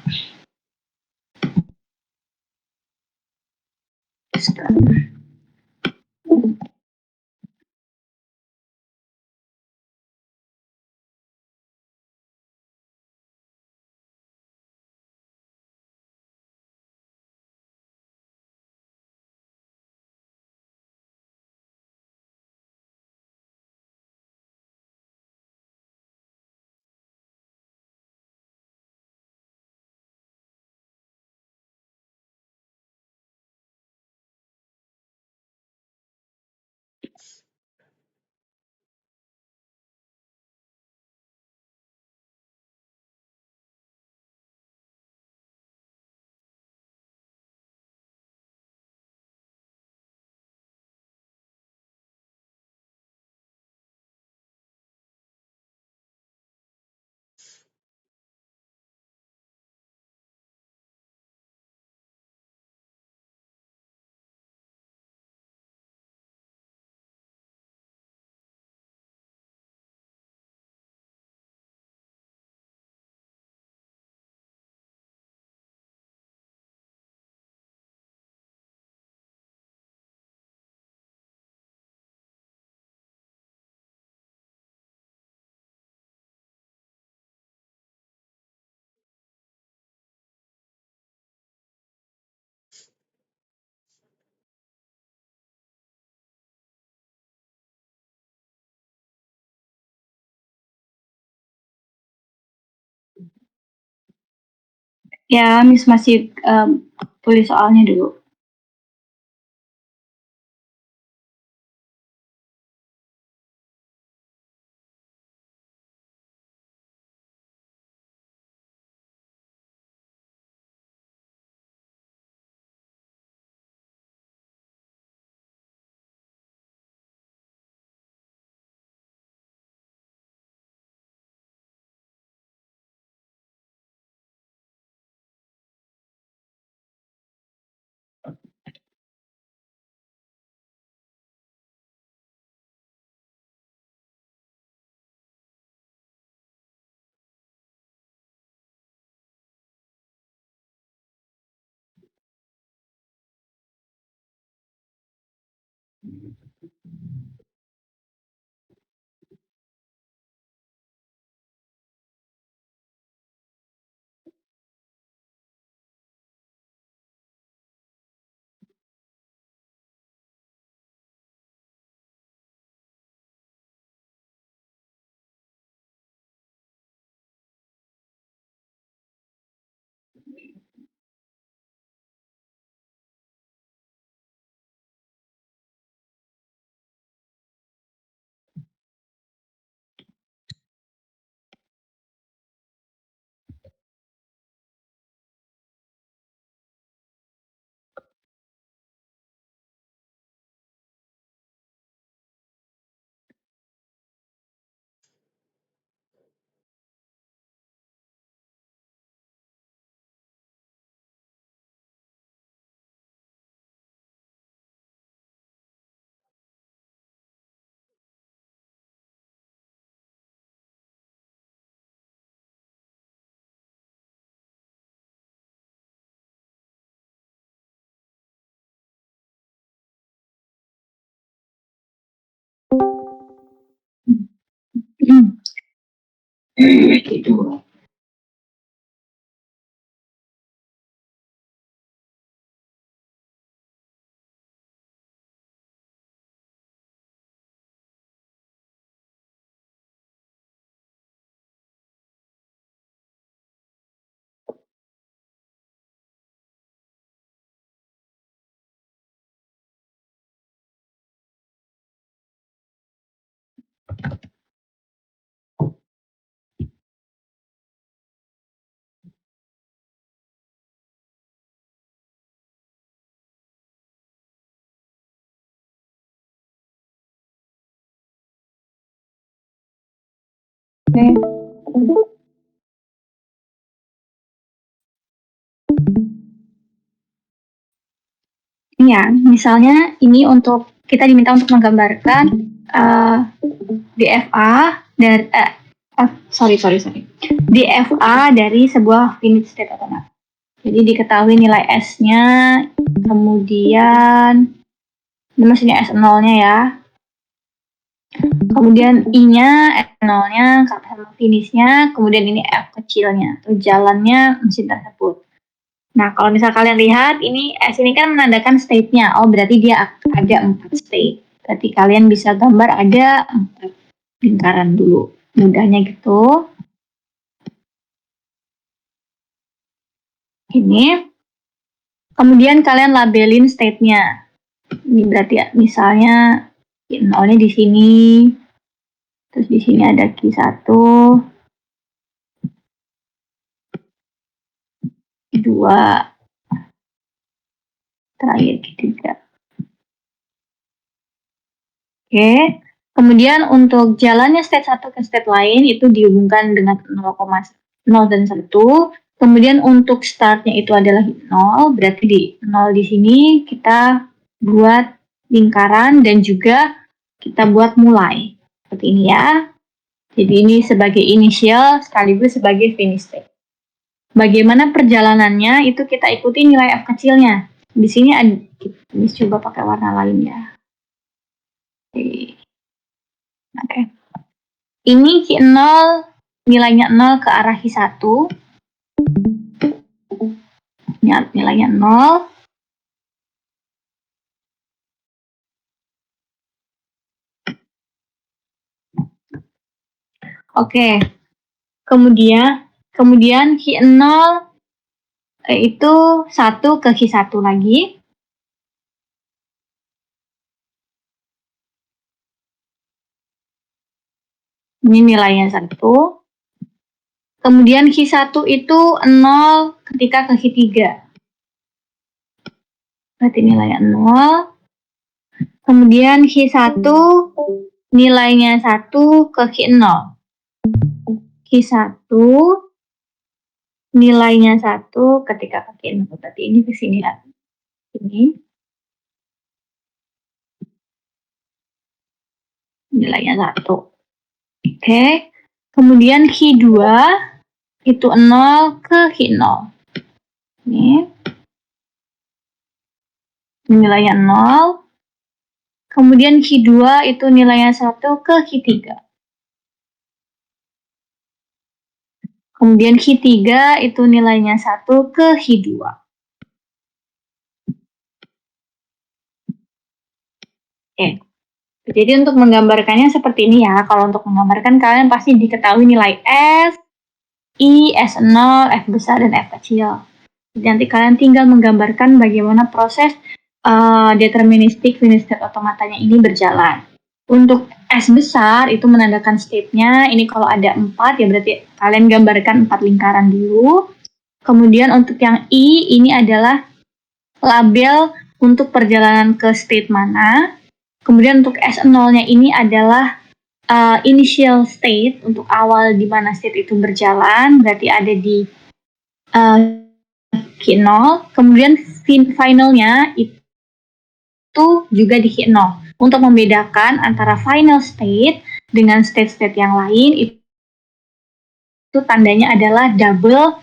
Ya, Miss masih tulis soalnya dulu. Gitu. Oke. Ya, misalnya ini untuk kita diminta untuk menggambarkan DFA dari DFA dari sebuah finite state automaton. Jadi diketahui nilai S-nya, kemudian ini maksudnya S0-nya ya. Kemudian I-nya, S0-nya, sama finish-nya, kemudian ini F kecilnya atau jalannya mesin tersebut. Nah, kalau misal kalian lihat, ini S ini kan menandakan state-nya. Oh, berarti dia ada 4 state. Berarti kalian bisa gambar ada 4 lingkaran dulu. Mudahnya gitu. Ini. Kemudian kalian labelin state-nya. Ini berarti ya, misalnya nolnya di sini. Terus di sini ada Q1. Q2. Terakhir Q3. Oke. Kemudian untuk jalannya state 1 ke state lain itu dihubungkan dengan 0,0 dan 1. Kemudian untuk startnya itu adalah 0, berarti di 0 di sini kita buat lingkaran dan juga kita buat mulai. Seperti ini ya. Jadi ini sebagai initial sekaligus sebagai finish state. Bagaimana perjalanannya itu kita ikuti nilai F kecilnya. Di sini ada, ini coba pakai warna lain ya. Oke. Ini Q0 nilainya 0 ke arah Q1. Nilainya 0. Oke. Kemudian Q0 itu 1 ke Q1 lagi. Ini nilainya 1. Kemudian Q1 itu 0 ketika ke Q3. Berarti nilainya 0. Kemudian Q1 nilainya 1 ke Q0. Q1 nilainya 1 ketika ke Q0. Berarti ini ke sini lagi. Ini. Nilainya 1. Oke. Kemudian Q2 itu 0 ke Q0. Ini. Nilainya 0. Kemudian Q2 itu nilainya 1 ke Q3. Kemudian Q3 itu nilainya 1 ke Q2. Oke. Jadi untuk menggambarkannya seperti ini ya. Kalau untuk menggambarkan kalian pasti diketahui nilai S, I, S0, F besar, dan F kecil. Jadi nanti kalian tinggal menggambarkan bagaimana proses deterministik finite state automatanya ini berjalan. Untuk S besar itu menandakan state-nya. Ini kalau ada 4 ya berarti kalian gambarkan 4 lingkaran dulu. Kemudian untuk yang I ini adalah label untuk perjalanan ke state mana. Kemudian untuk S0-nya ini adalah initial state untuk awal di mana state itu berjalan, berarti ada di Q0. Kemudian finalnya itu juga di Q0. Untuk membedakan antara final state dengan state-state yang lain itu tandanya adalah double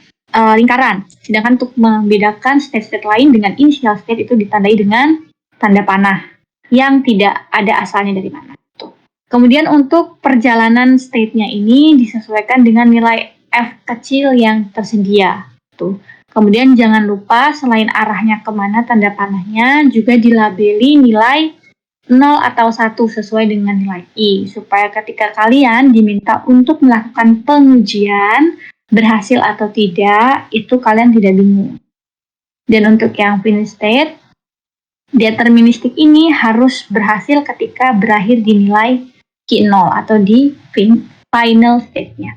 lingkaran. Sedangkan untuk membedakan state-state lain dengan initial state itu ditandai dengan tanda panah yang tidak ada asalnya dari mana. Tuh. Kemudian untuk perjalanan state-nya ini disesuaikan dengan nilai F kecil yang tersedia. Tuh. Kemudian jangan lupa selain arahnya kemana tanda panahnya juga dilabeli nilai 0 atau 1 sesuai dengan nilai I. Supaya ketika kalian diminta untuk melakukan pengujian, berhasil atau tidak, itu kalian tidak bingung. Dan untuk yang finish state, deterministik ini harus berhasil ketika berakhir di nilai Q0 atau di final state-nya.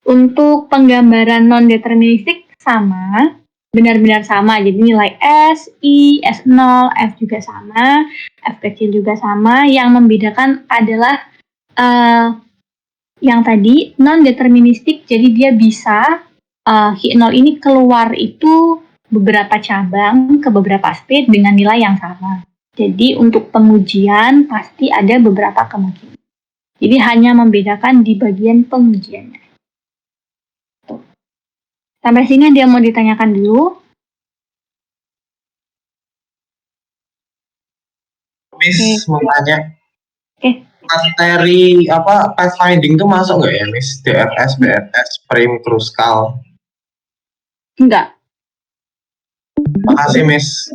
Untuk penggambaran non-deterministik sama, benar-benar sama. Jadi nilai S, I, S0, F juga sama, F kecil juga sama. Yang membedakan adalah yang tadi non-deterministik, jadi dia bisa Q0 ini keluar itu beberapa cabang ke beberapa state dengan nilai yang sama. Jadi untuk pengujian pasti ada beberapa kemungkinan. Jadi hanya membedakan di bagian pengujiannya. Tuh. Sampai sini dia mau ditanyakan dulu. Miss mau tanya. Oke. Materi apa pathfinding itu masuk nggak ya, Miss? DFS, BFS, Frame, Kruskal. Enggak. Makasih, Miss.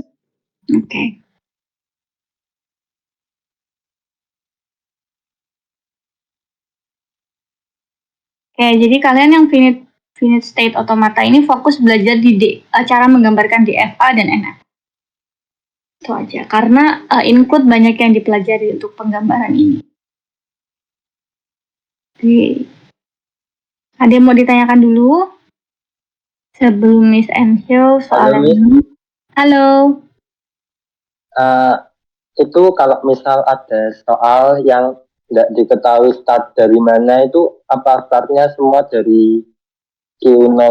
Oke. Oke, jadi kalian yang finite state automata ini fokus belajar di cara menggambarkan DFA dan NF. Itu aja, karena include banyak yang dipelajari untuk penggambaran ini. Jadi, ada yang mau ditanyakan dulu? Sebelum Miss Ansel soal ini. Halo. Itu kalau misal ada soal yang nggak diketahui start dari mana, itu apa startnya semua dari Q0?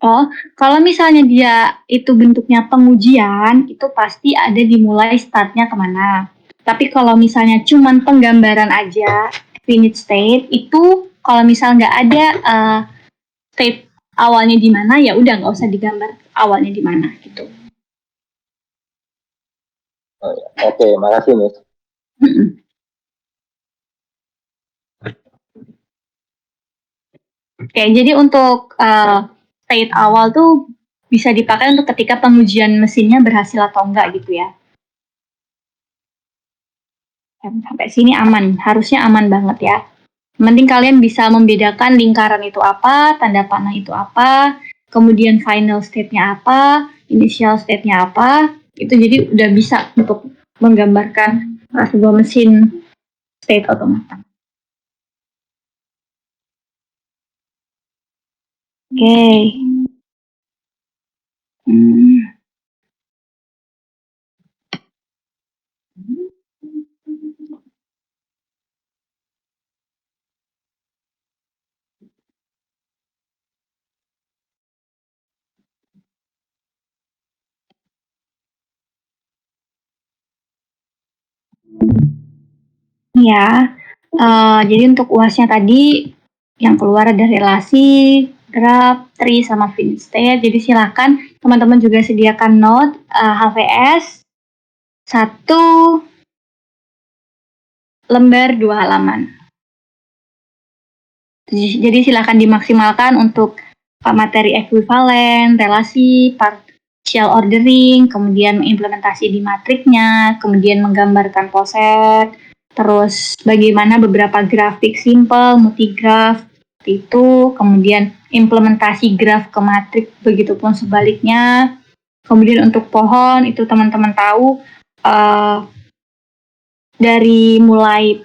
Oh, kalau misalnya dia itu bentuknya pengujian, itu pasti ada dimulai startnya kemana. Tapi kalau misalnya cuman penggambaran aja, finite state, itu kalau misal nggak ada state awalnya di mana, ya udah nggak usah digambar awalnya di mana gitu. Oh, ya. Oke, makasih, Miss. Oke, jadi untuk state awal tuh bisa dipakai untuk ketika pengujian mesinnya berhasil atau enggak gitu ya. Sampai sini aman, harusnya aman banget ya. Penting kalian bisa membedakan lingkaran itu apa, tanda panah itu apa, kemudian final state-nya apa, initial state-nya apa, itu jadi udah bisa untuk menggambarkan sebuah mesin state automata. Oke. Ya, jadi untuk UASnya tadi yang keluar ada relasi, graph, tree, sama finite state. Jadi silakan teman-teman juga sediakan note HVS 1 lembar 2 halaman. Jadi silakan dimaksimalkan untuk materi ekuivalen, relasi, partial ordering, kemudian implementasi di matriknya, kemudian menggambarkan poset, terus bagaimana beberapa grafik simple, multigraph, itu, kemudian implementasi graf ke matrik, begitupun sebaliknya. Kemudian untuk pohon, itu teman-teman tahu dari mulai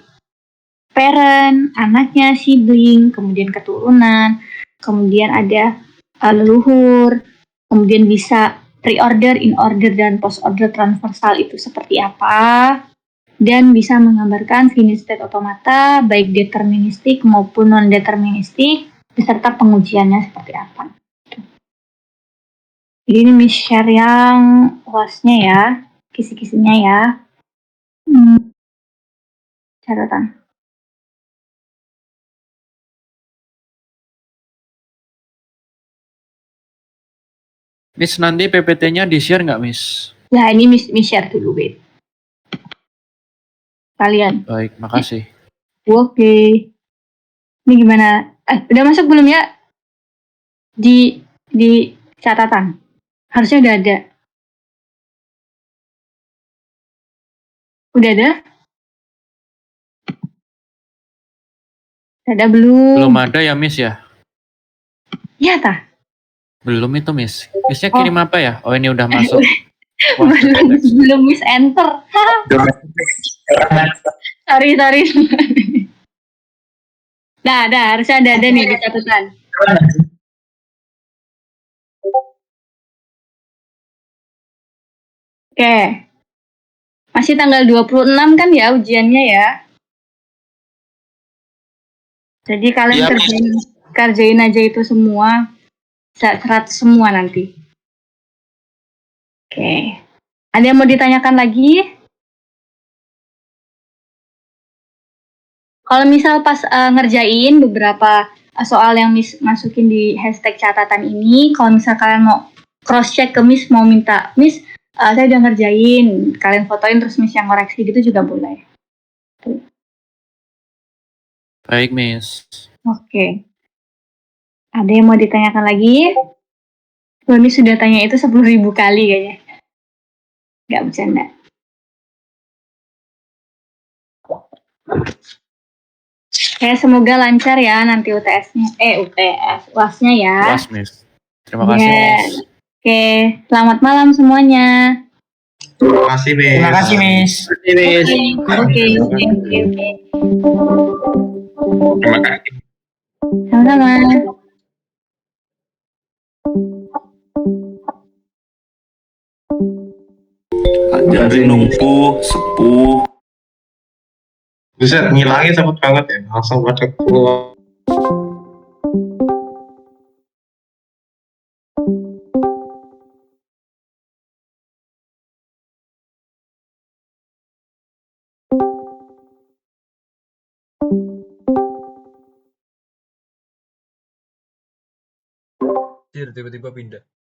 parent, anaknya, sibling, kemudian keturunan, kemudian ada leluhur, kemudian bisa pre-order, in-order, dan post-order transversal itu seperti apa, dan bisa menggambarkan finite state automata, baik deterministik maupun non-deterministik, beserta pengujiannya seperti apa. Jadi ini Miss share yang UASnya ya, kisi-kisinya ya. Catatan. Miss, nanti PPT-nya di-share nggak, Miss? Ya, ini Miss share dulu, wait. kalian. Baik, makasih. Oke. Ini gimana? Udah masuk belum ya? Di catatan. Harusnya udah ada. Udah ada? Ada belum? Belum ada ya, Miss ya? Ya tah. Belum itu, Miss. Missnya Oh. kirim apa ya? Oh, ini udah masuk. Wah, belum miss enter. sorry. Dah, harusnya ada nih di catatan. Oke. Masih tanggal 26 kan ya ujiannya ya? Jadi kalian kerjain aja itu semua. 100 semua nanti. Oke. Ada yang mau ditanyakan lagi? Kalau misal pas ngerjain beberapa soal yang masukin di hashtag catatan ini, kalau misal kalian mau cross check ke Miss, mau minta Miss, saya udah ngerjain, kalian fotoin terus Miss yang koreksi gitu juga boleh. baik, Miss. Oke. Ada yang mau ditanyakan lagi? Miss sudah tanya itu 10.000 kali kayaknya. Nggak bercanda. Ya, semoga lancar ya nanti UTS-nya. UAS-nya ya. UAS, Miss. Terima kasih, Miss. Oke, selamat malam semuanya. Terima kasih, Miss. Terima kasih, Miss. Oke. Terima kasih. Sama-sama. Ajarin numpuh, sepuh. Buset, ngilangin cepet banget ya. Langsung pada keluar. Tiba-tiba pindah.